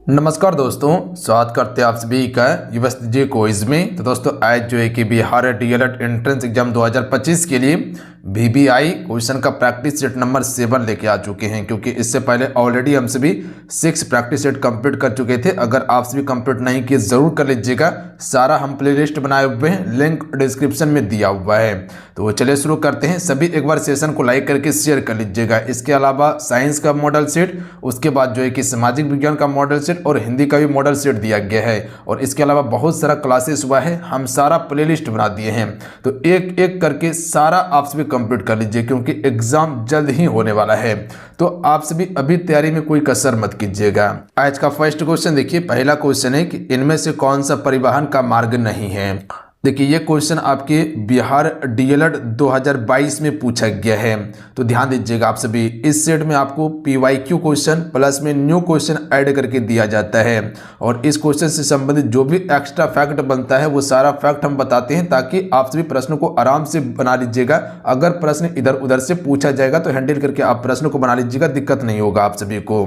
नमस्कार दोस्तों, स्वागत करते हैं आप सभी का यूपीएससी क्विज में। तो दोस्तों आज जो है कि बिहार डीएलएड एंट्रेंस एग्जाम 2025 के लिए वीबीआई क्वेश्चन का प्रैक्टिस सेट नंबर 7 लेके आ चुके हैं, क्योंकि इससे पहले ऑलरेडी हम सभी 6 प्रैक्टिस सेट कंप्लीट कर चुके थे। अगर आप सभी कंप्लीट नहीं किए जरूर कर लीजिएगा, सारा हम प्लेलिस्ट बनाए हुए हैं, लिंक डिस्क्रिप्शन में दिया हुआ है। तो चलिए शुरू करते हैं। सभी एक बार सेशन को लाइक करके शेयर कर लीजिएगा। इसके अलावा साइंस का मॉडल सेट, उसके बाद जो है कि सामाजिक विज्ञान का मॉडल सेट और हिंदी का भी मॉडल सेट दिया गया है, और इसके अलावा बहुत सारा क्लासेस हुआ है, हम सारा प्लेलिस्ट बना दिए हैं। तो एक एक करके सारा आप सभी कंप्लीट कर लीजिए, क्योंकि एग्जाम जल्द ही होने वाला है। तो आप सभी अभी तैयारी में कोई कसर मत कीजिएगा। आज का फर्स्ट क्वेश्चन देखिए, पहला क्वेश्चन है कि इनमें से कौन सा परिवहन का मार्ग नहीं है। देखिए ये क्वेश्चन आपके बिहार डीएलएड 2022 में पूछा गया है, तो ध्यान दीजिएगा आप सभी। इस सेट में आपको पीवाईक्यू क्वेश्चन प्लस में न्यू क्वेश्चन ऐड करके दिया जाता है, और इस क्वेश्चन से संबंधित जो भी एक्स्ट्रा फैक्ट बनता है वो सारा फैक्ट हम बताते हैं, ताकि आप सभी प्रश्नों को आराम से बना लीजिएगा। अगर प्रश्न इधर उधर से पूछा जाएगा तो हैंडल करके आप प्रश्न को बना लीजिएगा, दिक्कत नहीं होगा आप सभी को।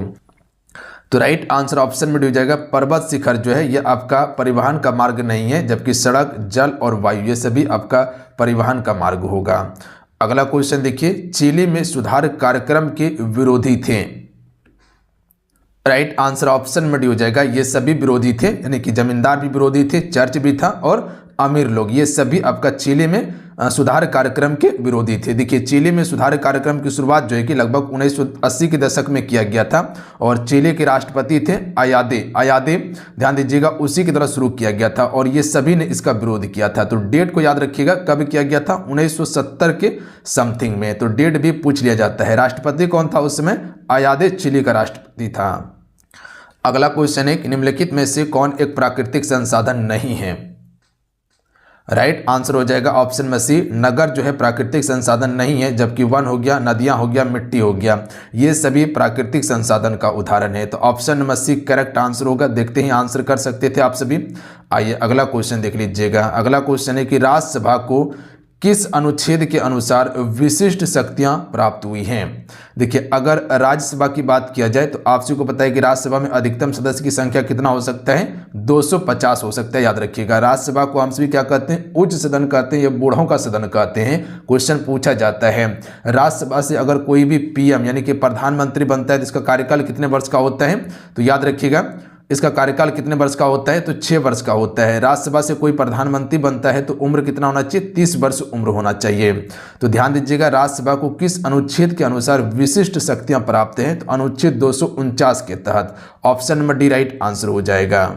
तो राइट आंसर ऑप्शन में हो जाएगा पर्वत शिखर जो है ये आपका परिवहन का मार्ग नहीं है, जबकि सड़क, जल और वायु ये सभी आपका परिवहन का मार्ग होगा। अगला क्वेश्चन देखिए, चिली में सुधार कार्यक्रम के विरोधी थे। राइट आंसर ऑप्शन में हो जाएगा ये सभी विरोधी थे, यानी कि जमींदार भी विरोधी थे, चर्च भी था और अमीर लोग, ये सभी आपका चिली में सुधार कार्यक्रम के विरोधी थे। देखिए चिली में सुधार कार्यक्रम की शुरुआत जो है कि लगभग 1980 के दशक में किया गया था, और चिली के राष्ट्रपति थे अयादे, ध्यान दीजिएगा, उसी की तरह शुरू किया गया था, और ये सभी ने इसका विरोध किया था। तो डेट को याद रखिएगा, कब किया गया था, 1970 के समथिंग में। तो डेट भी पूछ लिया जाता है। राष्ट्रपति कौन था उस समय, अयादे चिली का राष्ट्रपति था। अगला क्वेश्चन है कि निम्नलिखित में से कौन एक प्राकृतिक संसाधन नहीं है। राइट आंसर हो जाएगा ऑप्शन में सी, नगर जो है प्राकृतिक संसाधन नहीं है, जबकि वन हो गया, नदियां हो गया, मिट्टी हो गया, ये सभी प्राकृतिक संसाधन का उदाहरण है। तो option number C correct answer होगा। देखते ही आंसर कर सकते थे आप सभी। आइए अगला क्वेश्चन देख लीजिएगा। अगला क्वेश्चन है कि राज्यसभा को किस अनुच्छेद के अनुसार विशिष्ट शक्तियां प्राप्त हुई हैं। देखिए अगर राज्यसभा की बात किया जाए तो आप सभी को पता है कि राज्यसभा में अधिकतम सदस्य की संख्या कितना हो सकता है, 250 हो सकता है। याद रखिएगा, राज्यसभा को हम सभी क्या कहते हैं, उच्च सदन कहते हैं या बूढ़ों का सदन कहते हैं। क्वेश्चन पूछा जाता है राज्यसभा से अगर कोई भी पीएम यानी कि प्रधानमंत्री बनता है तो इसका कार्यकाल कितने वर्ष का होता है। तो याद रखिएगा इसका कार्यकाल कितने वर्ष का होता है, तो 6 वर्ष का होता है। राज्यसभा से कोई प्रधानमंत्री बनता है तो उम्र कितना होना चाहिए, 30 वर्ष उम्र होना चाहिए। तो ध्यान दीजिएगा राज्यसभा को किस अनुच्छेद के अनुसार विशिष्ट शक्तियां प्राप्त हैं, तो अनुच्छेद 249 के तहत। Option number D right answer हो जाएगा।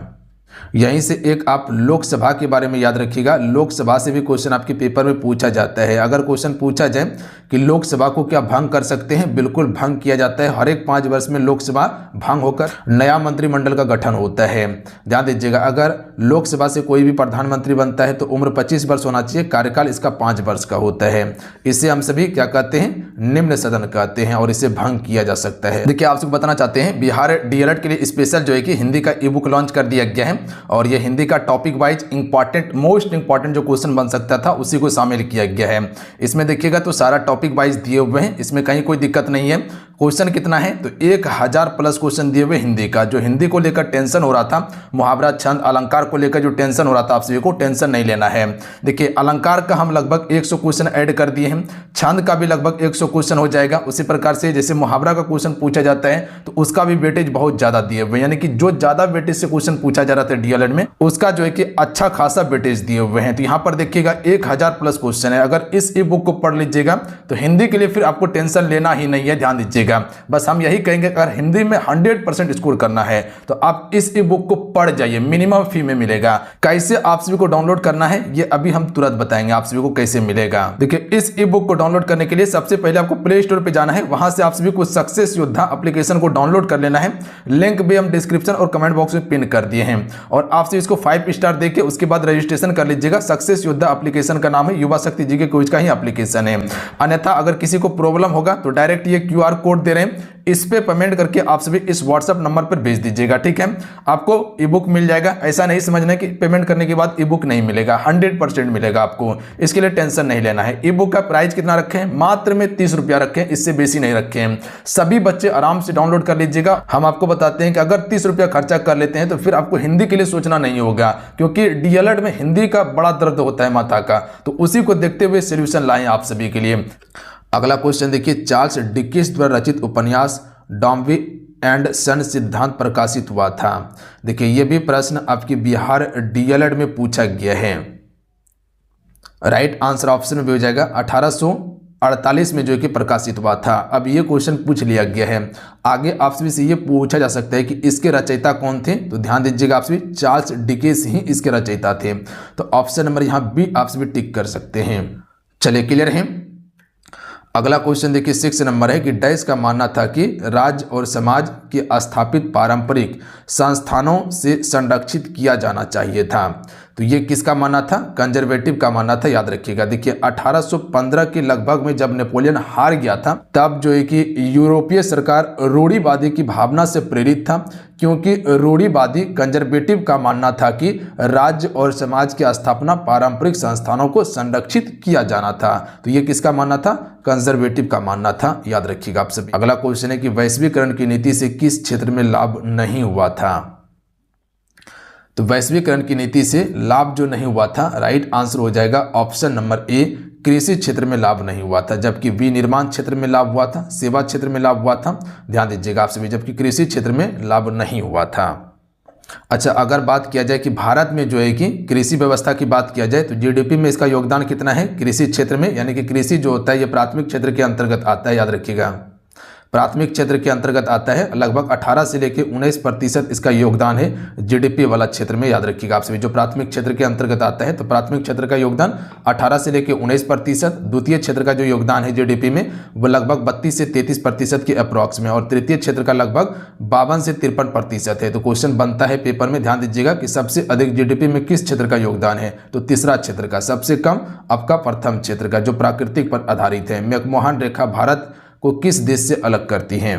यहीं से एक आप लोकसभा के बारे में याद रखिएगा, लोकसभा से भी क्वेश्चन आपके पेपर में पूछा जाता है। अगर क्वेश्चन पूछा जाए कि लोकसभा को क्या भंग कर सकते हैं, बिल्कुल भंग किया जाता है। हर एक 5 वर्ष में लोकसभा भंग होकर नया मंत्रिमंडल का गठन होता है। ध्यान दीजिएगा, अगर लोकसभा से कोई भी प्रधानमंत्री बनता है तो उम्र 25 वर्ष होना चाहिए, कार्यकाल इसका 5 वर्ष का होता है। इसे हम सभी क्या कहते हैं, निम्न सदन कहते हैं, और इसे भंग किया जा सकता है। देखिए आपसे बताना चाहते हैं बिहार डीएलएड के लिए स्पेशल जो है कि हिंदी का ई बुक लॉन्च कर दिया गया है, और ये हिंदी का topic wise important most important जो क्वेश्चन बन सकता था उसी को शामिल किया गया है। इसमें देखिएगा तो सारा टॉपिक वाइज दिए हुए हैं, इसमें कहीं कोई दिक्कत नहीं है। क्वेश्चन कितना है, तो 1000 प्लस क्वेश्चन दिए हुए हिंदी का। जो हिंदी को लेकर टेंशन हो रहा था, मुहावरा, छंद, अलंकार को लेकर जो टेंशन हो रहा था, आप सभी को टेंशन नहीं लेना है। देखिए अलंकार का हम लगभग 100 क्वेश्चन ऐड कर दिए हैं, छंद का भी लगभग 100 क्वेश्चन हो जाएगा। उसी प्रकार से जैसे मुहावरा का क्वेश्चन पूछा जाता है तो उसका भी वेटेज बहुत ज्यादा दिए हुए, यानी कि जो ज्यादा वेटेज से क्वेश्चन पूछा जा रहा था डीएलएड में उसका जो है कि अच्छा खासा वेटेज दिए हुए हैं। तो यहाँ पर देखिएगा 1000 प्लस क्वेश्चन है। अगर इस ई बुक को पढ़ लीजिएगा तो हिंदी के लिए फिर आपको टेंशन लेना ही नहीं है। ध्यान दीजिएगा, बस हम यही कहेंगे अगर हिंदी में 100% स्कोर करना है तो आप इस ई बुक को पढ़ जाइए, मिनिमम फी में मिलेगा। कैसे आप सभी को डाउनलोड करना है ये अभी हम तुरंत बताएंगे आप सभी को कैसे मिलेगा। देखिए इस ई बुक को डाउनलोड करने के लिए सबसे पहले आपको प्ले स्टोर पे जाना है, वहां से आप सभी को सक्सेस योद्धा एप्लीकेशन को डाउनलोड कर लेना है। लिंक भी हम डिस्क्रिप्शन और कमेंट बॉक्स में पिन कर दिए हैं, और आपसे इसको 5 स्टार देके उसके बाद रजिस्ट्रेशन कर लीजिएगा। सक्सेस योद्धा एप्लीकेशन का नाम है, युवा शक्ति जी के क्विज का ही एप्लीकेशन है। अन्यथा अगर किसी को प्रॉब्लम होगा तो डायरेक्ट ये QR कोड कोड दे रहे हैं, इस पे पेमेंट करके आप सभी इस व्हाट्सएप नंबर पर भेज दीजिएगा, ठीक है। आपको ई बुक मिल जाएगा, ऐसा नहीं समझना कि पेमेंट करने के बाद ई बुक नहीं मिलेगा, 100% मिलेगा आपको, इसके लिए टेंशन नहीं लेना है। ई बुक का प्राइस कितना रखे हैं, मात्र में 30 रुपया रखे हैं, इससे बेसी नहीं रखे हैं। सभी बच्चे आराम से डाउनलोड कर लीजिएगा। हम आपको बताते हैं कि अगर 30 रुपया खर्चा कर लेते हैं तो फिर आपको हिंदी के लिए सोचना नहीं होगा, क्योंकि डीएलएड में हिंदी का बड़ा दर्द होता है माथा का, तो उसी को देखते हुए सोल्यूशन लाएं आप सभी के लिए। अगला क्वेश्चन देखिए, चार्ल्स डिकेंस द्वारा रचित उपन्यास डॉम्बी एंड सन सिद्धांत प्रकाशित हुआ था। देखिए ये भी प्रश्न आपकी बिहार डीएलएड में पूछा गया है। राइट आंसर ऑप्शन में भी हो जाएगा 1848 में जो कि प्रकाशित हुआ था। अब ये क्वेश्चन पूछ लिया गया है, आगे आप सभी से ये पूछा जा सकता है कि इसके रचयिता कौन थे, तो ध्यान दीजिएगा आप सभी, चार्ल्स डिकेंस ही इसके रचयिता थे। तो ऑप्शन नंबर यहाँ बी आप सभी टिक कर सकते हैं। चलिए क्लियर है। अगला क्वेश्चन देखिए 6 नंबर है कि डैश का मानना था कि राज्य और समाज के स्थापित पारंपरिक संस्थानों से संरक्षित किया जाना चाहिए था। तो ये किसका मानना था, कंजर्वेटिव का मानना था, याद रखिएगा। देखिए 1815 के लगभग में जब नेपोलियन हार गया था, तब जो है कि यूरोपीय सरकार रूढ़िवादी की भावना से प्रेरित था, क्योंकि रूढ़िवादी कंजर्वेटिव का मानना था कि राज्य और समाज की स्थापना पारंपरिक संस्थानों को संरक्षित किया जाना था। तो ये किसका मानना था, कंजर्वेटिव का मानना था, याद रखिएगा आप सभी। अगला क्वेश्चन है कि वैश्वीकरण की नीति से किस क्षेत्र में लाभ नहीं हुआ था। तो वैश्वीकरण की नीति से लाभ जो नहीं हुआ था, राइट आंसर हो जाएगा ऑप्शन नंबर ए, कृषि क्षेत्र में लाभ नहीं हुआ था, जबकि विनिर्माण क्षेत्र में लाभ हुआ था, सेवा क्षेत्र में लाभ हुआ था, ध्यान दीजिएगा आप सभी, जबकि कृषि क्षेत्र में लाभ नहीं हुआ था। अच्छा, अगर बात किया जाए कि भारत में जो है कि कृषि व्यवस्था की बात किया जाए तो जीडीपी में इसका योगदान कितना है कृषि क्षेत्र में, यानी कि कृषि जो होता है ये प्राथमिक क्षेत्र के अंतर्गत आता है, याद रखिएगा, प्राथमिक क्षेत्र के अंतर्गत आता है। लगभग 18 से लेकर 19% इसका योगदान है जीडीपी वाला क्षेत्र में, याद रखिएगा आप सभी। जो प्राथमिक क्षेत्र के अंतर्गत आता है तो प्राथमिक क्षेत्र का योगदान 18 से लेकर 19%, द्वितीय क्षेत्र का जो योगदान है जीडीपी में वो लगभग 32 से 33% के अप्रॉक्स में, और तृतीय क्षेत्र का लगभग 52 से 53% है। तो क्वेश्चन बनता है पेपर में, ध्यान दीजिएगा कि सबसे अधिक जीडीपी में किस क्षेत्र का योगदान है, तो तीसरा क्षेत्र का, सबसे कम आपका प्रथम क्षेत्र का जो प्राकृतिक पर आधारित है। मैकमोहन रेखा भारत को किस देश से अलग करती हैं,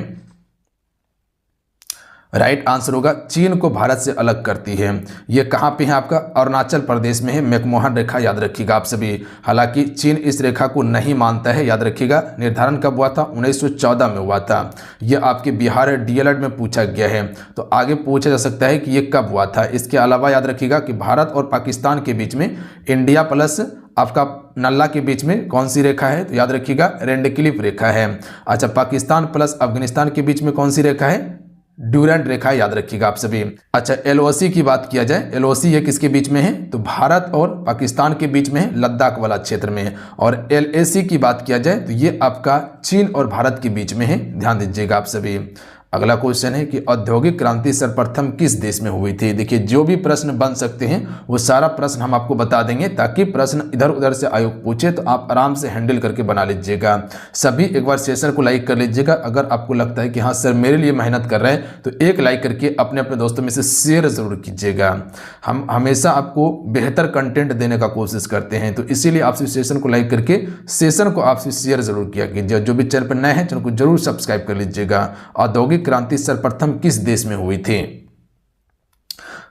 राइट आंसर होगा चीन को भारत से अलग करती है। ये कहाँ पे है आपका, अरुणाचल प्रदेश में है मैकमोहन रेखा, याद रखिएगा आप सभी। हालांकि चीन इस रेखा को नहीं मानता है, याद रखिएगा। निर्धारण कब हुआ था, 1914 में हुआ था। यह आपके बिहार डीएलएड में पूछा गया है, तो आगे पूछा जा सकता है कि ये कब हुआ था। इसके अलावा याद रखिएगा कि भारत और पाकिस्तान के बीच में इंडिया प्लस आपका नल्ला के बीच में कौन सी रेखा है, तो याद रखिएगा रेडक्लिफ रेखा है। अच्छा, पाकिस्तान प्लस अफगानिस्तान के बीच में कौन सी रेखा है, ड्यूरेंट रेखा, याद रखिएगा आप सभी। अच्छा, एलओसी की बात किया जाए, एलओसी ये किसके बीच में है, तो भारत और पाकिस्तान के बीच में है, लद्दाख वाला क्षेत्र में है। और एलएसी की बात किया जाए तो ये आपका चीन और भारत के बीच में है, ध्यान दीजिएगा आप सभी। अगला क्वेश्चन है कि औद्योगिक क्रांति सर्वप्रथम किस देश में हुई थी। देखिए जो भी प्रश्न बन सकते हैं वो सारा प्रश्न हम आपको बता देंगे, ताकि प्रश्न इधर उधर से आयोग पूछे तो आप आराम से हैंडल करके बना लीजिएगा। सभी एक बार सेशन को लाइक कर लीजिएगा। अगर आपको लगता है कि हाँ सर मेरे लिए मेहनत कर रहे हैं तो एक लाइक करके अपने अपने दोस्तों में से शेयर जरूर कीजिएगा। हम हमेशा आपको बेहतर कंटेंट देने का कोशिश करते हैं, तो इसीलिए आपसे सेशन को लाइक करके सेशन को आपसे शेयर जरूर किया कीजिए। जो भी चैनल पर नए हैं चैनल को जरूर सब्सक्राइब कर लीजिएगा। औद्योगिक क्रांति सर्वप्रथम किस देश में हुई थी,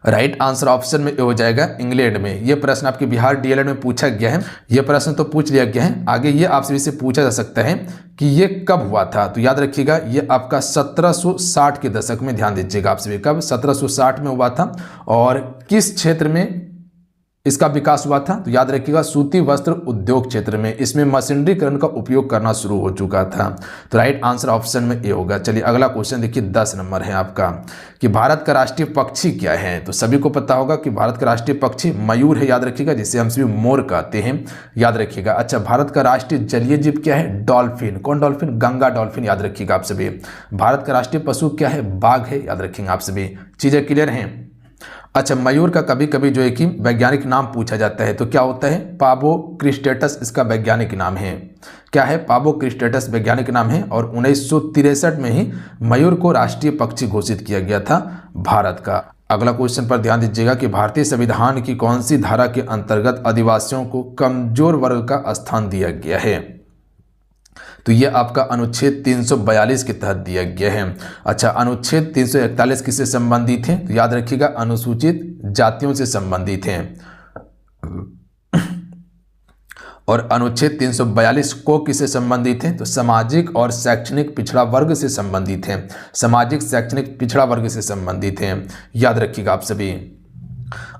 राइट आंसर ऑप्शन में हो जाएगा इंग्लैंड में। यह प्रश्न आपके बिहार डीएलएड में पूछा गया है, यह प्रश्न तो पूछ लिया गया है। आगे ये आपसे से पूछा जा सकता है कि ये कब हुआ था, तो याद रखिएगा ये आपका 1760 के दशक में, ध्यान दीजिएगा आप सभी, कब 1760 में हुआ था। और किस क्षेत्र में इसका विकास हुआ था, तो याद रखिएगा सूती वस्त्र उद्योग क्षेत्र में। इसमें मशीनरीकरण का उपयोग करना शुरू हो चुका था, तो राइट आंसर ऑप्शन में ए होगा। चलिए अगला क्वेश्चन देखिए 10 नंबर है आपका कि भारत का राष्ट्रीय पक्षी क्या है। तो सभी को पता होगा कि भारत का राष्ट्रीय पक्षी मयूर है, याद रखिएगा, जिसे हम सभी मोर कहते हैं, याद रखिएगा। अच्छा, भारत का राष्ट्रीय जलीय जीव क्या है, डॉल्फिन। कौन डॉल्फिन, गंगा डॉल्फिन, याद रखिएगा आप सभी। भारत का राष्ट्रीय पशु क्या है, बाघ है, याद रखेंगे आप सभी। चीजें क्लियर हैं। अच्छा, मयूर का कभी कभी जो है कि वैज्ञानिक नाम पूछा जाता है, तो क्या होता है, पाबो क्रिस्टेटस इसका वैज्ञानिक नाम है। क्या है, पाबो क्रिस्टेटस वैज्ञानिक नाम है। और 1963 में ही मयूर को राष्ट्रीय पक्षी घोषित किया गया था भारत का। अगला क्वेश्चन पर ध्यान दीजिएगा कि भारतीय संविधान की कौन सी धारा के अंतर्गत आदिवासियों को कमजोर वर्ग का स्थान दिया गया है। तो ये आपका अनुच्छेद 342 के तहत दिया गया है। अच्छा, अनुच्छेद 341 किससे संबंधित है? तो याद रखिएगा अनुसूचित जातियों से संबंधित है। और अनुच्छेद 342 को किससे संबंधित है? तो सामाजिक और शैक्षणिक पिछड़ा वर्ग से संबंधित है। सामाजिक शैक्षणिक पिछड़ा वर्ग से संबंधित है, याद रखिएगा आप सभी।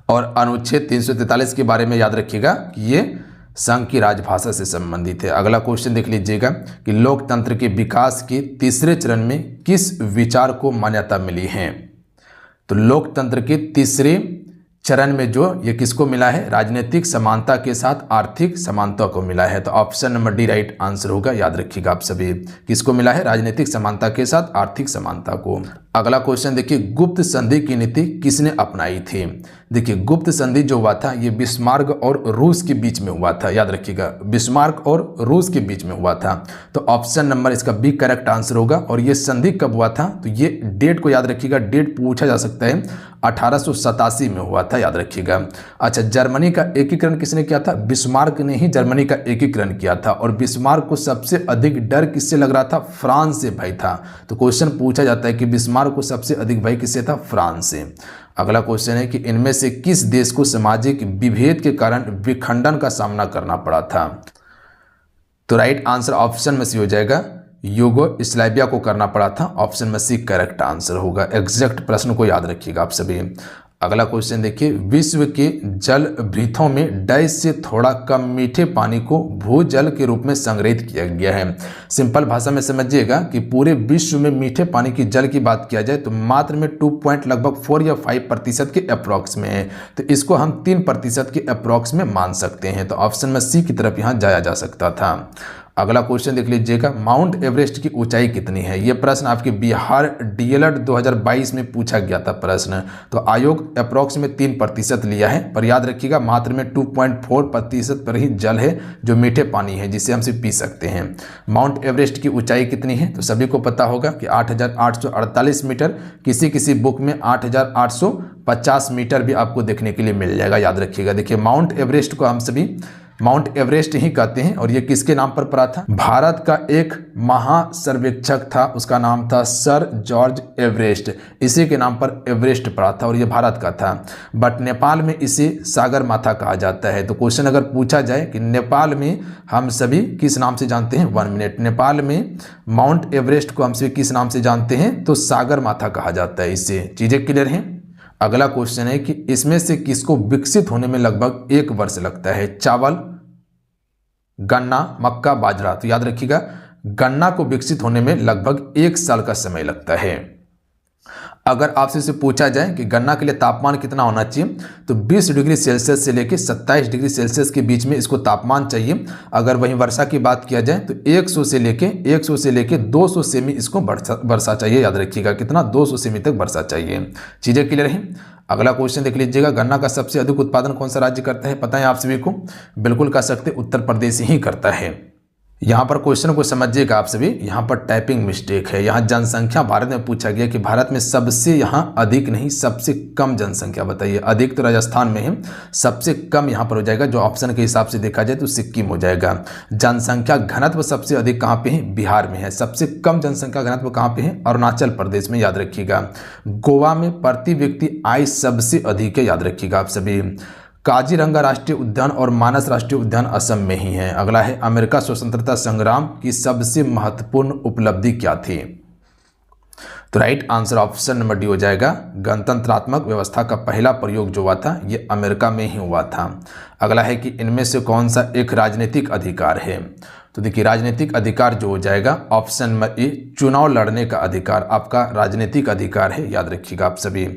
और अनुच्छेद 343 के बारे में याद रखिएगा कि ये संघ की राजभाषा से संबंधित है। अगला क्वेश्चन देख लीजिएगा कि लोकतंत्र के विकास के तीसरे चरण में किस विचार को मान्यता मिली है? तो लोकतंत्र के तीसरे चरण में जो ये किसको मिला है? राजनीतिक समानता के साथ आर्थिक समानता को मिला है। तो option number D right answer होगा, याद रखिएगा आप सभी। किसको मिला है? राजनीतिक समानता के साथ आर्थिक समानता को। अगला क्वेश्चन देखिए, गुप्त संधि की नीति किसने अपनाई थी? देखिए, गुप्त संधि जो हुआ था ये बिस्मार्क और रूस के बीच में हुआ था, याद रखिएगा, बिस्मार्क और रूस के बीच में हुआ था। तो ऑप्शन नंबर इसका बी करेक्ट आंसर होगा। और ये संधि कब हुआ था? तो ये डेट को याद रखिएगा, डेट पूछा जा सकता है, 1887 में हुआ था, याद रखिएगा। अच्छा, जर्मनी का एकीकरण किसने किया था? बिस्मार्क ने ही जर्मनी का एकीकरण किया था। और बिस्मार्क को सबसे अधिक डर किससे लग रहा था? फ्रांस से भय था। तो क्वेश्चन पूछा जाता है कि बिस्मार्क को सबसे अधिक भय किससे था? फ्रांस से। अगला क्वेश्चन है कि इनमें से किस देश को सामाजिक विभेद के कारण विखंडन का सामना करना पड़ा था? तो राइट आंसर ऑप्शन में सी हो जाएगा, यूगोस्लाविया को करना पड़ा था। ऑप्शन में सी करेक्ट आंसर होगा। एग्जैक्ट प्रश्न को याद रखिएगा आप सभी। अगला क्वेश्चन देखिए, विश्व के जल भृतों में डैश से थोड़ा कम मीठे पानी को भूजल के रूप में संग्रहित किया गया है। सिंपल भाषा में समझिएगा कि पूरे विश्व में मीठे पानी की जल की बात किया जाए तो मात्र में 2.4 या 5% के अप्रॉक्स में है। तो इसको हम 3% के अप्रॉक्स में मान सकते हैं। तो ऑप्शन में सी की तरफ यहाँ जाया जा सकता था। अगला क्वेश्चन देख लीजिएगा, माउंट एवरेस्ट की ऊंचाई कितनी है? यह प्रश्न आपके बिहार डीएलएड 2022 में पूछा गया था प्रश्न। तो आयोग अप्रॉक्स में 3% लिया है, पर याद रखिएगा मात्र में 2.4% पर ही जल है जो मीठे पानी है जिसे हम सिर्फ पी सकते हैं। माउंट एवरेस्ट की ऊंचाई कितनी है? तो सभी को पता होगा कि 8,848 मीटर, किसी किसी बुक में 8,850 मीटर भी आपको देखने के लिए मिल जाएगा, याद रखिएगा। देखिए, माउंट एवरेस्ट को हम सभी माउंट एवरेस्ट ही कहते हैं। और ये किसके नाम पर पड़ा था? भारत का एक महासर्वेक्षक था, उसका नाम था सर जॉर्ज एवरेस्ट। इसी के नाम पर एवरेस्ट पड़ा था और ये भारत का था। बट नेपाल में इसे सागर माथा कहा जाता है। तो क्वेश्चन अगर पूछा जाए कि नेपाल में हम सभी किस नाम से जानते हैं? 1 मिनट। नेपाल में माउंट एवरेस्ट को हम सभी किस नाम से जानते हैं? तो सागर माथा कहा जाता है। इससे चीजें क्लियर हैं। अगला क्वेश्चन है कि इसमें से किसको विकसित होने में लगभग 1 वर्ष लगता है? चावल, गन्ना, मक्का, बाजरा। तो याद रखिएगा गन्ना को विकसित होने में लगभग 1 साल का समय लगता है। अगर आपसे इसे पूछा जाए कि गन्ना के लिए तापमान कितना होना चाहिए, तो 20 डिग्री सेल्सियस से लेकर 27 डिग्री सेल्सियस के बीच में इसको तापमान चाहिए। अगर वहीं वर्षा की बात किया जाए तो 100 से लेके 200 सेमी इसको वर्षा चाहिए, याद रखिएगा कितना? 200 सेमी तक वर्षा चाहिए। चीजें क्लियर हैं। अगला क्वेश्चन देख लीजिएगा, गन्ना का सबसे अधिक उत्पादन कौन सा राज्य करता है? पता है आप सभी को? बिल्कुल कह सकते उत्तर प्रदेश ही करता है। यहाँ पर क्वेश्चन को समझिएगा आप सभी, यहाँ पर टाइपिंग मिस्टेक है। यहाँ जनसंख्या भारत में पूछा गया कि भारत में सबसे यहाँ अधिक नहीं सबसे कम जनसंख्या बताइए। अधिक तो राजस्थान में है, सबसे कम यहाँ पर हो जाएगा, जो ऑप्शन के हिसाब से देखा जाए तो सिक्किम हो जाएगा। जनसंख्या घनत्व सबसे अधिक कहाँ पे है? बिहार में है। सबसे कम जनसंख्या घनत्व कहाँ पे है? अरुणाचल प्रदेश में, याद रखिएगा। गोवा में प्रति व्यक्ति आय सबसे अधिक है, याद रखिएगा आप सभी। काजीरंगा राष्ट्रीय उद्यान और मानस राष्ट्रीय उद्यान असम में ही है। अगला है, अमेरिका स्वतंत्रता संग्राम की सबसे महत्वपूर्ण उपलब्धि क्या थी? तो right answer option number D हो जाएगा। गणतंत्रात्मक व्यवस्था का पहला प्रयोग जो हुआ था ये अमेरिका में ही हुआ था। अगला है कि इनमें से कौन सा एक राजनीतिक अधिकार है? तो देखिए, राजनीतिक अधिकार जो हो जाएगा ऑप्शन नंबर ए, चुनाव लड़ने का अधिकार आपका राजनीतिक अधिकार है, याद रखिएगा आप सभी।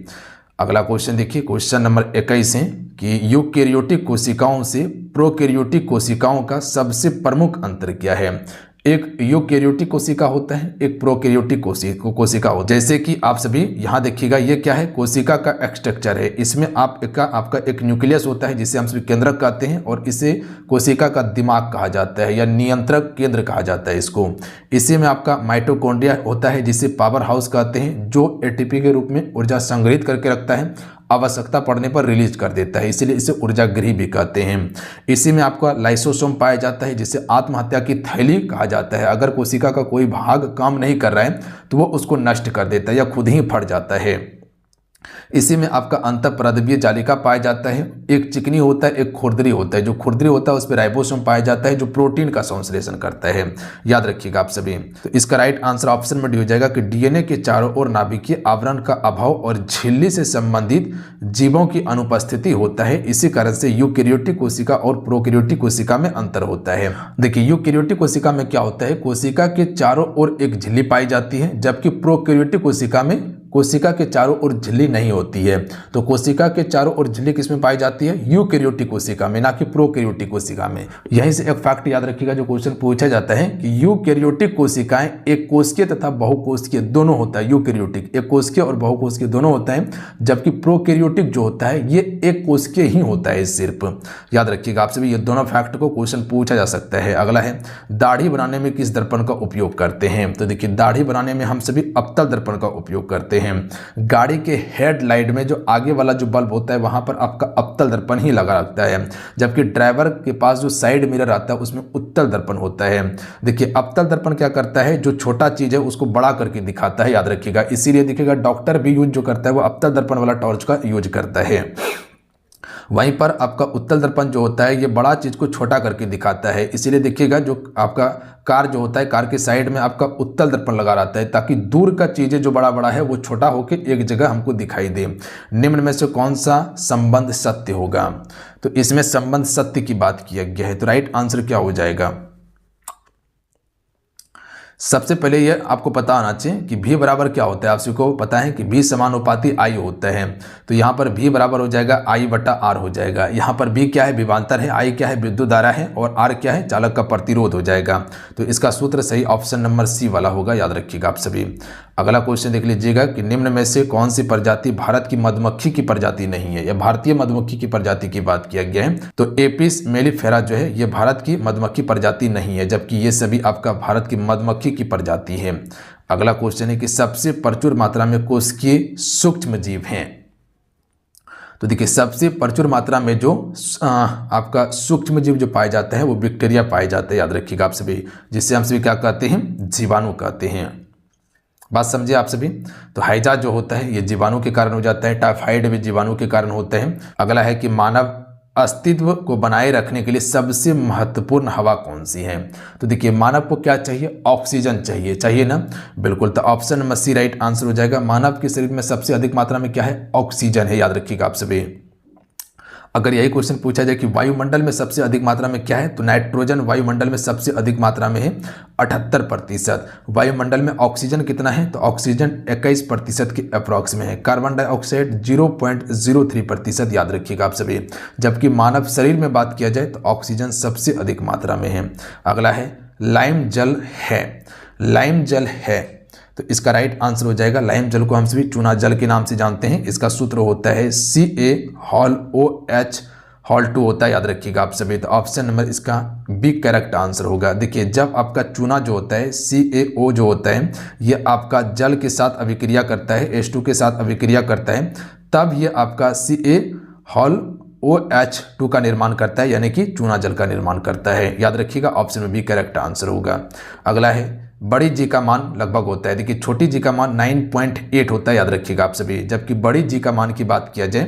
अगला क्वेश्चन देखिए, क्वेश्चन नंबर 21 है कि यूकेरियोटिक कोशिकाओं से प्रोकैरियोटिक कोशिकाओं का सबसे प्रमुख अंतर क्या है? एक यूकेरियोटिक कोशिका होता है, एक प्रोकैरियोटिक कोशिका होता है। जैसे कि आप सभी यहाँ देखिएगा, ये क्या है? कोशिका का स्ट्रक्चर है। इसमें आपका एक न्यूक्लियस होता है जिसे हम सभी केंद्रक कहते हैं, और इसे कोशिका का दिमाग कहा जाता है या नियंत्रक केंद्र कहा जाता है इसको। इसी में आपका माइटोकॉन्ड्रिया होता है जिसे पावर हाउस कहते हैं, जो एटीपी के रूप में ऊर्जा संग्रहित करके रखता है। आवश्यकता पड़ने पर रिलीज कर देता है, इसीलिए इसे ऊर्जागृही भी कहते हैं। इसी में आपका लाइसोसोम पाया जाता है, जिसे आत्महत्या की थैली कहा जाता है। अगर कोशिका का कोई भाग काम नहीं कर रहा है तो वो उसको नष्ट कर देता है या खुद ही फट जाता है। इसी में आपका अंतःपरद्रव्यीय जालिका पाया जाता है। एक चिकनी होता है, एक खुरदरी होता है। जो खुरदरी होता है उस पर राइबोसोम पाया जाता है, जो प्रोटीन का संश्लेषण करता है। याद रखिएगा आप सभी। तो इसका राइट आंसर ऑप्शन में डी हो जाएगा कि डीएनए के चारों ओर नाभिकीय आवरण का अभाव और झिल्ली से संबंधित जीवों की अनुपस्थिति होता है। इसी कारण से यूकेरियोटिक कोशिका और प्रोकैरियोटिक कोशिका में अंतर होता है। देखिए, यूकेरियोटिक कोशिका में क्या होता है, कोशिका के चारों ओर एक झिल्ली पाई जाती है, जबकि प्रोकैरियोटिक कोशिका में कोशिका के चारों ओर झिल्ली नहीं होती है। तो कोशिका के चारों ओर झिल्ली किसमें पाई जाती है, यूकेरियोटिक कोशिका में, ना कि प्रोकैरियोटिक कोशिका में। यहीं से एक फैक्ट याद रखिएगा, जो क्वेश्चन पूछा जाता है कि यूकेरियोटिक कोशिकाएं एक कोशिकीय तथा बहुकोशिकीय दोनों होता है। यूकेरियोटिक एक कोशिकीय और बहुकोशिकीय दोनों होता है, जबकि प्रोकैरियोटिक जो होता है ये एक कोशिकीय ही होता है सिर्फ। याद रखिएगा आप सभी, ये दोनों फैक्ट को क्वेश्चन पूछा जा सकता है। अगला है, दाढ़ी बनाने में किस दर्पण का उपयोग करते हैं। तो देखिए, दाढ़ी बनाने में हम सभी अवतल दर्पण का उपयोग करते हैं। गाड़ी के हेडलाइट में जो आगे वाला जो बल्ब होता है वहां पर आपका अवतल दर्पण ही लगा रहता है, जबकि ड्राइवर के पास जो साइड मिरर आता है उसमें उत्तल दर्पण होता है। देखिए, अवतल दर्पण क्या करता है, जो छोटा चीज है उसको बड़ा करके दिखाता है। याद रखिएगा, इसीलिए देखिएगा डॉक्टर भी यूज जो करता है वो अवतल दर्पण वाला टॉर्च का यूज करता है। वहीं पर आपका उत्तल दर्पण जो होता है ये बड़ा चीज को छोटा करके दिखाता है। इसीलिए देखिएगा, जो आपका कार जो होता है, कार के साइड में आपका उत्तल दर्पण लगा रहता है, ताकि दूर का चीजें जो बड़ा बड़ा है वो छोटा होकर एक जगह हमको दिखाई दे। निम्न में से कौन सा संबंध सत्य होगा। तो इसमें संबंध सत्य की बात किया गया है। तो राइट आंसर क्या हो जाएगा। सबसे पहले ये आपको पता होना चाहिए कि V बराबर क्या होता है। आप सबको पता है कि V समानुपाती I होता है। तो यहाँ पर V बराबर हो जाएगा I बटा R हो जाएगा। यहाँ पर V क्या है, विभवांतर है, I क्या है, विद्युत धारा है, और R क्या है, चालक का प्रतिरोध हो जाएगा। तो इसका सूत्र सही ऑप्शन नंबर C वाला होगा। याद रखिएगा आप सभी। अगला क्वेश्चन देख लीजिएगा कि निम्न में से कौन सी प्रजाति भारत की मधुमक्खी की प्रजाति नहीं है, या भारतीय मधुमक्खी की प्रजाति की बात किया गया है। तो एपिस मेलिफेरा जो है ये भारत की मधुमक्खी प्रजाति नहीं है, जबकि ये सभी आपका भारत की मधुमक्खी की प्रजाति है। अगला क्वेश्चन है कि सबसे प्रचुर मात्रा में कोशिकीय सूक्ष्म जीव हैं। तो देखिए, सबसे प्रचुर मात्रा में जो आपका सूक्ष्म जीव जो पाए जाते हैं वो बैक्टीरिया पाए जाते हैं। याद रखिएगा आप सभी, जिससे हम सभी क्या कहते हैं, जीवाणु कहते हैं। बात समझिए आप सभी। तो हैजा जो होता है ये जीवाणु के कारण हो जाता है, टाइफाइड भी जीवाणु के कारण होते हैं। अगला है कि मानव अस्तित्व को बनाए रखने के लिए सबसे महत्वपूर्ण हवा कौन सी है। तो देखिए, मानव को क्या चाहिए, ऑक्सीजन चाहिए, चाहिए ना, बिल्कुल। तो option number C right answer हो जाएगा। मानव के शरीर में सबसे अधिक मात्रा में क्या है, ऑक्सीजन है। याद रखिएगा आप सभी। अगर यही क्वेश्चन पूछा जाए कि वायुमंडल में सबसे अधिक मात्रा में क्या है, तो नाइट्रोजन वायुमंडल में सबसे अधिक मात्रा में है 78%। वायुमंडल में ऑक्सीजन कितना है, तो ऑक्सीजन 21% के अप्रॉक्स में है। Carbon dioxide 0.03%। याद रखिएगा आप सभी। जबकि मानव शरीर में बात किया जाए तो ऑक्सीजन सबसे अधिक मात्रा में है। अगला है लाइम जल है, लाइम जल है। तो इसका राइट आंसर हो जाएगा, लाइम जल को हम सभी चूना जल के नाम से जानते हैं। इसका सूत्र होता है CaOH हॉल 2 होता है। याद रखिएगा आप सभी। तो ऑप्शन नंबर इसका बी करेक्ट आंसर होगा। देखिए, जब आपका चूना जो होता है CaO जो होता है ये आपका जल के साथ अभिक्रिया करता है, H2 के साथ अभिक्रिया करता है, तब ये आपका CaOH2 का निर्माण करता है, यानी कि चूना जल का निर्माण करता है। याद रखिएगा, ऑप्शन में बी करेक्ट आंसर होगा। अगला है बड़ी जी का मान लगभग होता है। देखिए, छोटी जी का मान 9.8 होता है। याद रखिएगा आप सभी। जबकि बड़ी जी का मान की बात किया जाए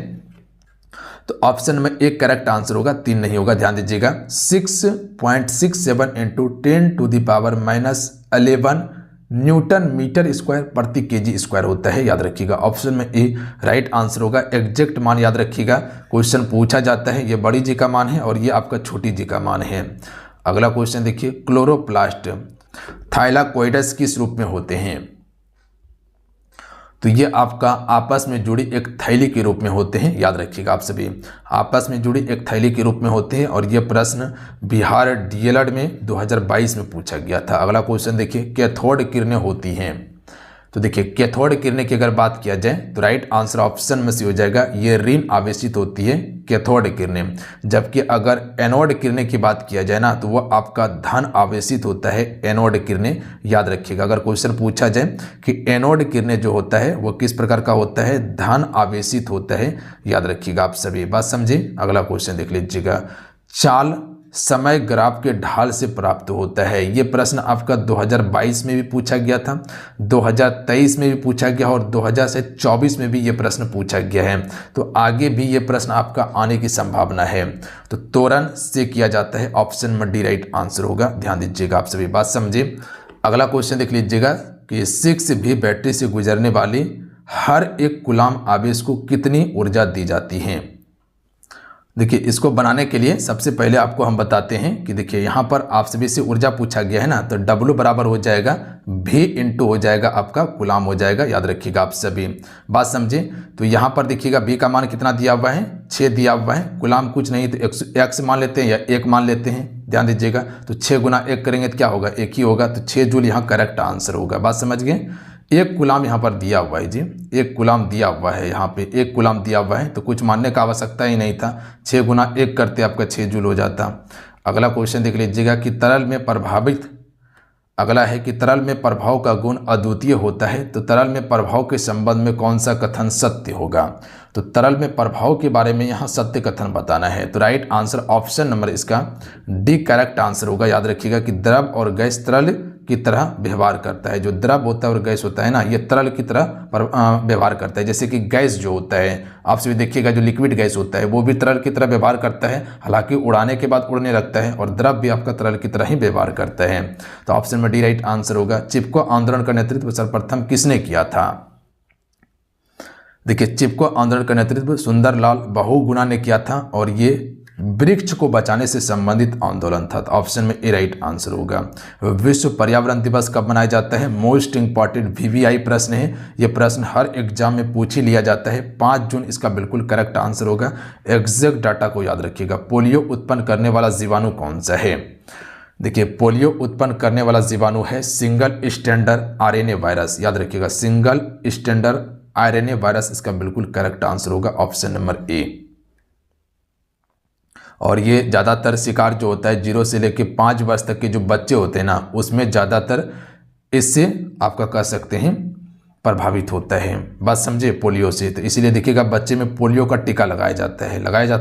तो ऑप्शन में एक करेक्ट आंसर होगा, 3 नहीं होगा। ध्यान दीजिएगा, 6.67 × 10⁻11 न्यूटन मीटर स्क्वायर प्रति केजी स्क्वायर होता है। याद रखिएगा, ऑप्शन में ए राइट आंसर होगा। एग्जैक्ट मान याद रखिएगा, क्वेश्चन पूछा जाता है, ये बड़ी जी का मान है और ये आपका छोटी जी का मान है। अगला क्वेश्चन देखिए, क्लोरोप्लास्ट थाइलाकोइडस किस रूप में होते हैं। तो ये आपका आपस में जुड़ी एक थैली के रूप में होते हैं। याद रखिएगा आप सभी, आपस में जुड़ी एक थैली के रूप में होते हैं। और ये प्रश्न बिहार डीएलएड में 2022 में पूछा गया था। अगला क्वेश्चन देखिए, कैथोड किरणें होती हैं। तो देखिए कैथोड किरणें की अगर बात किया जाए तो राइट आंसर ऑप्शन में से हो जाएगा ये ऋण आवेशित होती है कैथोड किरणें, जबकि अगर एनोड किरणें की बात किया जाए ना तो वो आपका धन आवेशित होता है एनोड किरणें। याद रखिएगा अगर क्वेश्चन पूछा जाए कि एनोड किरणें जो होता है वो किस प्रकार का होता है, धन आवेशित होता है। याद रखिएगा आप सभी बात समझे। अगला क्वेश्चन देख लीजिएगा, चाल समय ग्राफ के ढाल से प्राप्त होता है। ये प्रश्न आपका 2022 में भी पूछा गया था, 2023 में भी पूछा गया और 2024 में भी ये प्रश्न पूछा गया है, तो आगे भी ये प्रश्न आपका आने की संभावना है। तो त्वरण से किया जाता है, ऑप्शन में डी राइट आंसर होगा। ध्यान दीजिएगा आप सभी बात समझिए। अगला क्वेश्चन देख लीजिएगा कि 6V बैटरी से गुजरने वाली हर एक कूलाम आवेश को कितनी ऊर्जा दी जाती है। देखिए इसको बनाने के लिए सबसे पहले आपको हम बताते हैं कि देखिए यहाँ पर आप सभी से ऊर्जा पूछा गया है ना, तो W बराबर हो जाएगा V इंटू हो जाएगा आपका कूलाम हो जाएगा। याद रखिएगा आप सभी बात समझे। तो यहाँ पर देखिएगा V का मान कितना दिया हुआ है, 6 दिया हुआ है, कूलाम कुछ नहीं तो x मान लेते हैं या 1 मान लेते हैं। ध्यान दीजिएगा तो 6 गुना 1 करेंगे तो क्या होगा, 1 ही होगा, तो 6 जूल यहाँ करेक्ट आंसर होगा। बात समझ गए। 1 कूलाम यहाँ पर दिया हुआ है जी, 1 कूलाम दिया हुआ है, यहाँ पे 1 कूलाम दिया हुआ है, तो कुछ मानने का आवश्यकता ही नहीं था, 6 गुना 1 करते आपका 6 जूल हो जाता। अगला क्वेश्चन देख लीजिएगा कि तरल में प्रभावित, अगला है कि तरल में प्रभाव का गुण अद्वितीय होता है, तो तरल में प्रभाव के संबंध में कौन सा कथन सत्य होगा। तो तरल में प्रभाव के बारे में यहाँ सत्य कथन बताना है, तो राइट आंसर ऑप्शन नंबर इसका डी करेक्ट आंसर होगा। याद रखिएगा कि द्रव और गैस तरल की तरह व्यवहार करता है, जो द्रव होता है और गैस होता है ना, ये तरल की तरह व्यवहार करता है। जैसे कि गैस जो होता है आप सभी देखिएगा, जो लिक्विड गैस होता है वो भी तरल की तरह व्यवहार करता है, हालांकि उड़ाने के बाद उड़ने लगता है, और द्रव भी आपका तरल की तरह ही व्यवहार करता है। तो ऑप्शन में डी राइट आंसर होगा। चिपको आंदोलन का नेतृत्व सर्वप्रथम किसने किया था। देखिए चिपको आंदोलन का नेतृत्व सुंदरलाल बहुगुणा ने किया था, और ये वृक्ष को बचाने से संबंधित आंदोलन था। तो ऑप्शन में ए राइट आंसर होगा। विश्व पर्यावरण दिवस कब मनाया जाता है, मोस्ट इंपॉर्टेंट VVI प्रश्न है, ये प्रश्न हर एग्जाम में पूछ ही लिया जाता है। 5 जून इसका बिल्कुल करेक्ट आंसर होगा। एग्जैक्ट डाटा को याद रखिएगा। पोलियो उत्पन्न करने वाला जीवाणु कौन सा है। देखिए पोलियो उत्पन्न करने वाला जीवाणु है सिंगल स्टैंडर्ड RNA वायरस। याद रखिएगा सिंगल स्टैंडर्ड RNA वायरस इसका बिल्कुल करेक्ट आंसर होगा, ऑप्शन नंबर ए। और ये ज़्यादातर शिकार जो होता है 0 से लेकर 5 वर्ष तक के जो बच्चे होते हैं ना, उसमें ज़्यादातर इससे आपका कह सकते हैं प्रभावित होता है। बात समझे पोलियो से, तो इसीलिए देखिएगा बच्चे में पोलियो का टीका लगाया जाता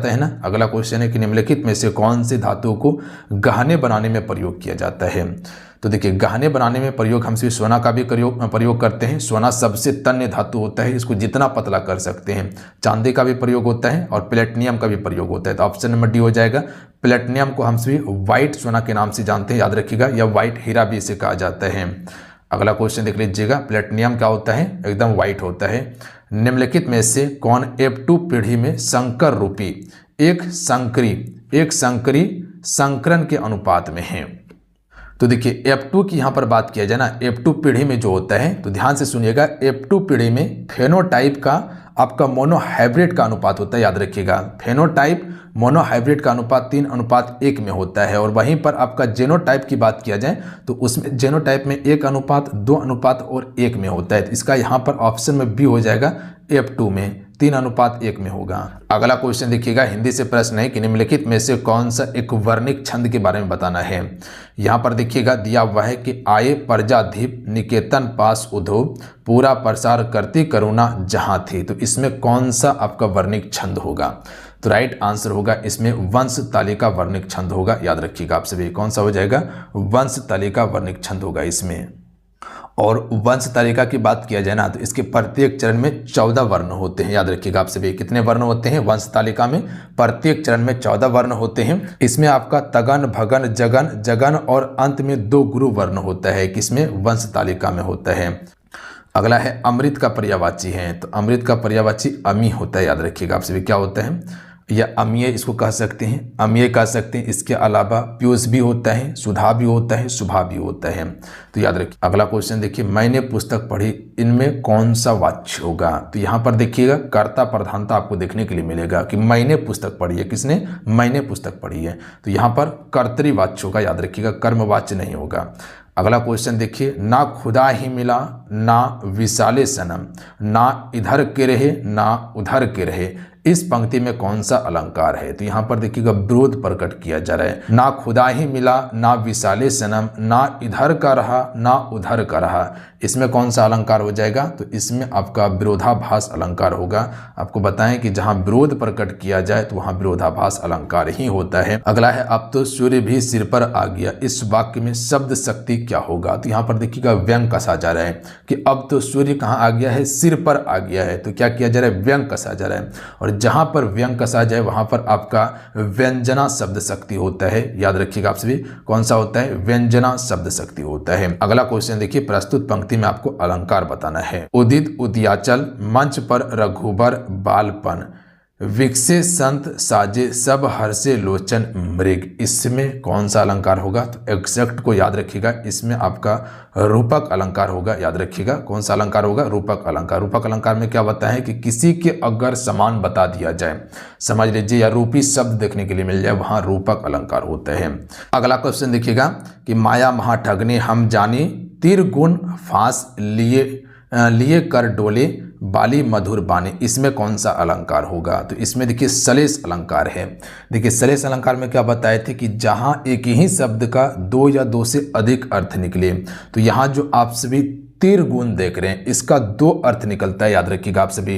है ना। अगला क्वेश्चन है कि निम्नलिखित में से कौन से धातुओं को गहने बनाने में प्रयोग किया जाता है। तो देखिए गहने बनाने में प्रयोग हम सिर्फ सोना का भी प्रयोग करते हैं। सोना सबसे तन्य धातु होता है, इसको जितना पतला कर सकते हैं। चांदी का भी प्रयोग होता है और प्लेटिनियम का भी प्रयोग होता है। तो ऑप्शन नंबर डी हो जाएगा। प्लेटिनियम को हम सिर्फ व्हाइट सोना के नाम से जानते हैं, याद रखिएगा, या व्हाइट हीरा भी इसे कहा जाता है। अगला क्वेश्चन देख लीजिएगा, प्लेटिनियम क्या होता है, एकदम व्हाइट होता है। निम्नलिखित में से कौन F2 पीढ़ी में संकर रूपी एक संकरी संकरण के अनुपात में है। तो देखिए F2 की यहाँ पर बात किया जाए ना, F2 पीढ़ी में जो होता है, तो ध्यान से सुनिएगा, F2 पीढ़ी में फेनोटाइप का आपका मोनोहाइब्रिड का अनुपात होता है। याद रखिएगा फेनोटाइप मोनोहाइब्रिड का अनुपात 3:1 में होता है, और वहीं पर आपका जेनोटाइप की बात किया जाए तो उसमें जेनोटाइप में 1:2:1 में होता है। तो इसका यहाँ पर ऑप्शन में बी हो जाएगा, F2 में 3:1 में होगा। अगला क्वेश्चन देखिएगा, हिंदी से प्रश्न है कि निम्नलिखित में से कौन सा एक वर्णिक छंद के बारे में बताना है। यहाँ पर देखिएगा दिया हुआ है कि आए प्रजाधीप निकेतन पास उधो पूरा प्रसार करती करुणा जहाँ थी। तो इसमें कौन सा आपका वर्णिक छंद होगा। तो राइट आंसर होगा इसमें वंश तालिका वर्णिक छंद होगा। याद रखिएगा आप सभी, कौन सा हो जाएगा, वंश तालिका वर्णिक छंद होगा इसमें। और वंश तालिका की बात किया जाए ना, तो इसके प्रत्येक चरण में 14 वर्ण होते हैं। याद रखिएगा आप सभी, कितने वर्ण होते हैं वंश तालिका में, प्रत्येक चरण में 14 वर्ण होते हैं। इसमें आपका तगन भगन जगन जगन और अंत में 2 गुरु वर्ण होता है, किसमें, वंश तालिका में होता है। अगला है अमृत का पर्यायवाची है, तो अमृत का पर्यायवाची अमी होता है। याद रखिएगा आप सभी, क्या होता है, या अमीय इसको कह सकते हैं, अमीय कह सकते हैं। इसके अलावा पीयूष भी होता है, सुधा भी होता है, शुभा भी होता है। तो याद रखिए। अगला क्वेश्चन देखिए, मैंने पुस्तक पढ़ी, इनमें कौन सा वाच्य होगा। तो यहाँ पर देखिएगा कर्ता प्रधानता आपको देखने के लिए मिलेगा कि मैंने पुस्तक पढ़ी है, किसने, मैंने पुस्तक पढ़ी है। तो यहाँ पर कर्तृवाच्य होगा, याद रखिएगा, कर्मवाच्य नहीं होगा। अगला क्वेश्चन देखिए, ना खुदा ही मिला ना विशाले सनम, ना इधर के रहे ना उधर के रहे, इस पंक्ति में कौन सा अलंकार है? तो यहाँ पर देखिएगा विरोध प्रकट किया जा रहा है। ना खुदा ही मिला, ना विशाले सनम, ना इधर का रहा ना उधर का रहा, इसमें कौन सा अलंकार हो जाएगा? तो इसमें आपका विरोधाभास अलंकार होगा। आपको बताएं कि जहां विरोध प्रकट किया जाए तो वहां विरोधाभास अलंकार ही होता है। अगला है अब तो सूर्य भी सिर पर आ गया, इस वाक्य में शब्द शक्ति क्या होगा? तो यहाँ पर देखिएगा व्यंग कसा जा रहा है कि अब तो सूर्य कहाँ आ गया है? सिर पर आ गया है। तो क्या किया जा रहा है? व्यंग कसा जा रहा है। और जहां पर व्यंग कसा जाए वहां पर आपका व्यंजना शब्द शक्ति होता है। याद रखिएगा आप सभी, कौन सा होता है? व्यंजना शब्द शक्ति होता है। अगला क्वेश्चन देखिए, प्रस्तुत पंक्ति में आपको अलंकार बताना है। उदित उदयाचल, मंच पर रघुबर बालपन, विकसे संत साजे सब हर्षे लोचन मृग, इसमें कौन सा अलंकार होगा? तो एग्जैक्ट को याद रखिएगा, इसमें आपका रूपक अलंकार होगा। याद रखिएगा कौन सा अलंकार होगा? रूपक अलंकार। रूपक अलंकार में क्या बताया है कि किसी के अगर समान बता दिया जाए, समझ लीजिए, या रूपी शब्द देखने के लिए मिल जाए, वहां रूपक अलंकार होता है। अगला क्वेश्चन देखिएगा कि माया महा ठगने हम जाने, तीर गुण फांस लिए कर डोले, बाली मधुर बानी, इसमें कौन सा अलंकार होगा? तो इसमें देखिए सलेस अलंकार है। देखिए सलेस अलंकार में क्या बताए थे कि जहां एक ही शब्द का दो या दो से अधिक अर्थ निकले, तो यहाँ जो आप सभी तीर गुण देख रहे हैं, इसका दो अर्थ निकलता है। याद रखिएगा आप सभी,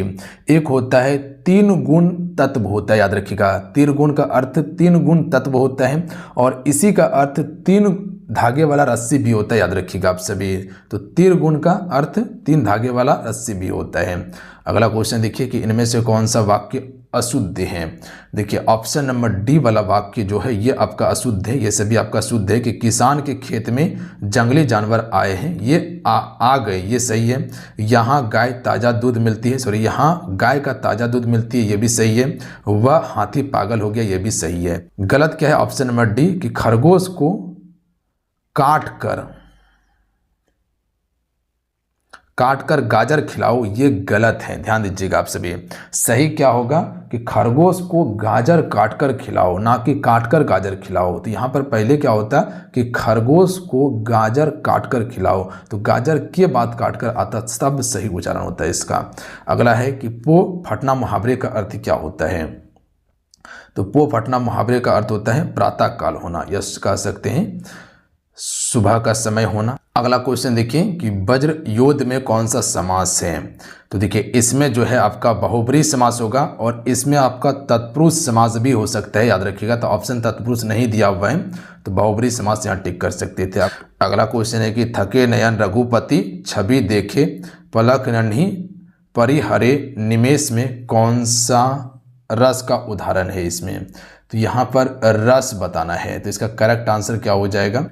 एक होता है तीन गुण तत्व होता है। याद रखिएगा, तीर गुण का अर्थ तीन गुण तत्व होता है, और इसी का अर्थ तीन धागे वाला रस्सी भी होता है। याद रखिएगा आप सभी, तो तीर गुण का अर्थ तीन धागे वाला रस्सी भी होता है। अगला क्वेश्चन देखिए कि इनमें से कौन सा वाक्य अशुद्ध है? देखिए ऑप्शन नंबर डी वाला वाक्य जो है ये आपका अशुद्ध है। ये सभी आपका शुद्ध है कि किसान के खेत में जंगली जानवर आए हैं, ये आ गए, ये सही है। यहाँ गाय ताज़ा दूध मिलती है, सॉरी, यहाँ गाय का ताज़ा दूध मिलती है, ये भी सही है। वह हाथी पागल हो गया, ये भी सही है। गलत क्या है? ऑप्शन नंबर डी कि खरगोश को काट कर गाजर खिलाओ, ये गलत है। ध्यान दीजिएगा आप सभी, सही क्या होगा कि खरगोश को गाजर काट कर खिलाओ, ना कि काट कर गाजर खिलाओ। तो यहाँ पर पहले क्या होता कि खरगोश को गाजर काट कर खिलाओ, तो गाजर के बाद काट कर आता, तब सही उच्चारण होता है इसका। अगला है कि पो फटना मुहावरे का अर्थ क्या होता है? तो पो फटना मुहावरे का अर्थ होता है प्रातः काल होना, यश कह सकते हैं सुबह का समय होना। अगला क्वेश्चन देखिए कि वज्र योद्ध में कौन सा समास है? तो देखिए इसमें जो है आपका बहुब्रीहि समास होगा, और इसमें आपका तत्पुरुष समास भी हो सकता है। याद रखिएगा, तो ऑप्शन तत्पुरुष नहीं दिया हुआ है, तो बहुब्रीहि समास यहाँ टिक कर सकते थे आप। अगला क्वेश्चन है कि थके नयन रघुपति, छवि देखे पलक नन्ही, परिहरे निमेष में कौन सा रस का उदाहरण है इसमें? तो यहाँ पर रस बताना है, तो इसका करेक्ट आंसर क्या हो जाएगा?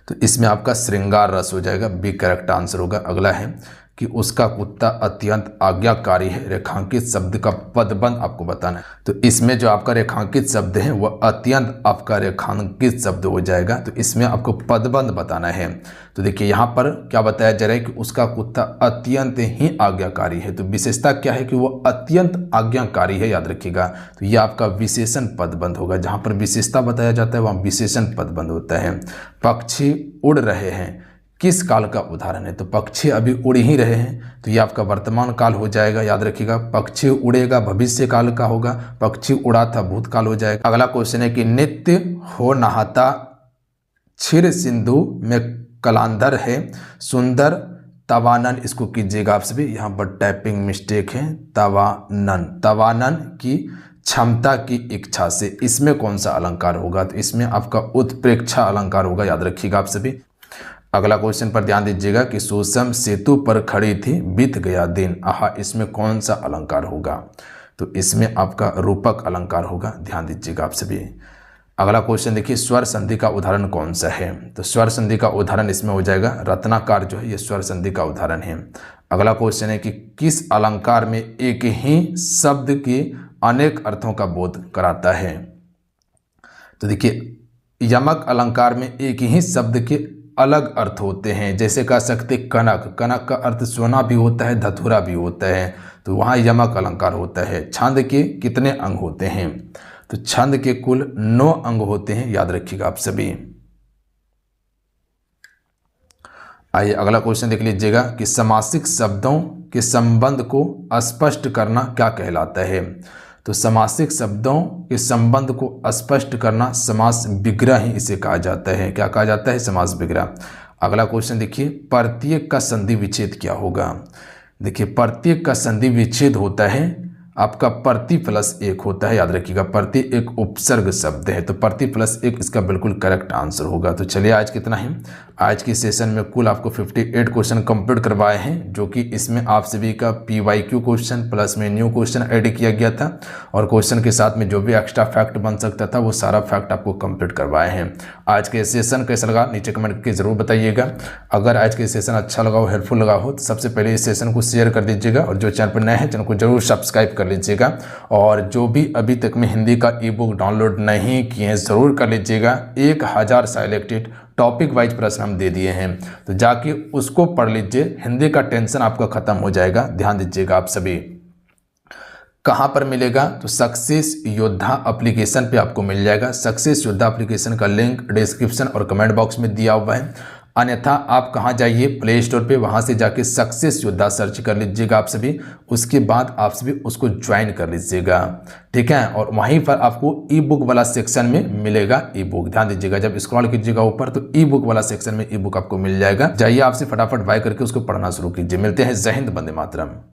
तो इसमें आपका श्रृंगार रस हो जाएगा, बी करेक्ट आंसर होगा। अगला है कि उसका कुत्ता अत्यंत आज्ञाकारी है, रेखांकित शब्द का पदबंध आपको बताना है। तो इसमें जो आपका रेखांकित शब्द है वह अत्यंत आपका रेखांकित शब्द हो जाएगा, तो इसमें आपको पदबंध बताना है। तो देखिए यहाँ पर क्या बताया जा रहा है कि उसका कुत्ता अत्यंत ही आज्ञाकारी है, तो विशेषता क्या है कि वो अत्यंत आज्ञाकारी है। याद रखिएगा, तो यह आपका विशेषण पदबंध होगा। जहाँ पर विशेषता बताया जाता है वहाँ विशेषण पदबंध होता है। पक्षी उड़ रहे हैं किस काल का उदाहरण है? तो पक्षी अभी उड़ ही रहे हैं, तो ये आपका वर्तमान काल हो जाएगा। याद रखिएगा, पक्षी उड़ेगा भविष्य काल का होगा, पक्षी उड़ा था भूतकाल हो जाएगा। अगला क्वेश्चन है कि नित्य हो नहाता क्षीर सिंधु में कलांधर है, सुंदर तवानन, इसको कीजिएगा आप सभी, यहाँ पर टाइपिंग मिस्टेक है। तवानन की क्षमता की इच्छा से, इसमें कौन सा अलंकार होगा? तो इसमें आपका उत्प्रेक्षा अलंकार होगा। याद रखिएगा आप सभी। अगला क्वेश्चन पर ध्यान दीजिएगा कि सुषम सेतु पर खड़ी थी बीत गया दिन, आहा, इसमें कौन सा अलंकार होगा? तो इसमें आपका रूपक अलंकार होगा। ध्यान दीजिएगा आप सभी। अगला क्वेश्चन देखिए, स्वर संधि का उदाहरण कौन सा है? तो स्वर संधि का उदाहरण इसमें हो जाएगा रत्नाकर, जो है ये स्वर संधि का उदाहरण है। अगला क्वेश्चन है कि किस अलंकार में एक ही शब्द के अनेक अर्थों का बोध कराता है? तो देखिए यमक अलंकार में एक ही शब्द के अलग अर्थ होते हैं, जैसे कह सकते कनक, कनक का अर्थ सोना भी होता है, धतूरा भी होता है, तो वहाँ यमक अलंकार होता है। छंद के कितने अंग होते हैं? तो छंद के कुल 9 अंग होते हैं। याद रखिएगा आप सभी। आइए अगला क्वेश्चन देख लीजिएगा कि समासिक शब्दों के संबंध को स्पष्ट करना क्या कहलाता है। तो समासिक शब्दों के संबंध को स्पष्ट करना समास विग्रह ही इसे कहा जाता है। क्या कहा जाता है? समास विग्रह। अगला क्वेश्चन देखिए, प्रत्येक का संधि विच्छेद क्या होगा। देखिए प्रत्येक का संधि विच्छेद होता है आपका प्रति प्लस एक होता है, याद रखिएगा। प्रति एक उपसर्ग शब्द है, तो प्रति प्लस एक इसका बिल्कुल करेक्ट आंसर होगा। तो चलिए आज कितना है, आज की सेशन में कुल आपको 58 क्वेश्चन कंप्लीट करवाए हैं, जो कि इसमें आप सभी का PYQ क्वेश्चन प्लस में न्यू क्वेश्चन ऐड किया गया था, और क्वेश्चन के साथ में जो भी एक्स्ट्रा फैक्ट बन सकता था वो सारा फैक्ट आपको कंप्लीट करवाए हैं। आज के सेशन कैसा लगा नीचे कमेंट करके ज़रूर बताइएगा। अगर आज के सेशन अच्छा लगा हो, हेल्पफुल लगा हो, तो सबसे पहले इस सेशन को शेयर कर दीजिएगा, और जो चैनल पर नए हैं चैनल को जरूर सब्सक्राइब कर लीजिएगा। और जो भी अभी तक में हिंदी का ई-बुक डाउनलोड नहीं किए हैं ज़रूर कर लीजिएगा। 1000 सिलेक्टेड टॉपिक वाइज प्रश्न हम दे दिए हैं, तो जाके उसको पढ़ लीजिए, हिंदी का टेंशन आपका खत्म हो जाएगा। ध्यान दीजिएगा आप सभी। कहाँ पर मिलेगा? तो सक्सेस योद्धा एप्लीकेशन पे आपको मिल जाएगा। सक्सेस योद्धा एप्लीकेशन का लिंक डिस्क्रिप्शन और कमेंट बॉक्स में दिया हुआ है। अन्यथा आप कहाँ जाइए, प्ले स्टोर पे, वहाँ से जाके सक्सेस योद्धा सर्च कर लीजिएगा आप सभी। उसके बाद आप सभी उसको ज्वाइन कर लीजिएगा, ठीक है। और वहीं पर आपको ई-बुक वाला सेक्शन में मिलेगा ई-बुक। ध्यान दीजिएगा, जब स्क्रॉल कीजिएगा ऊपर तो ई-बुक वाला सेक्शन में ई-बुक आपको मिल जाएगा। जाइए आपसे फटाफट बाय करके उसको पढ़ना शुरू कीजिए। मिलते हैं। जय हिंद, वंदे मातरम।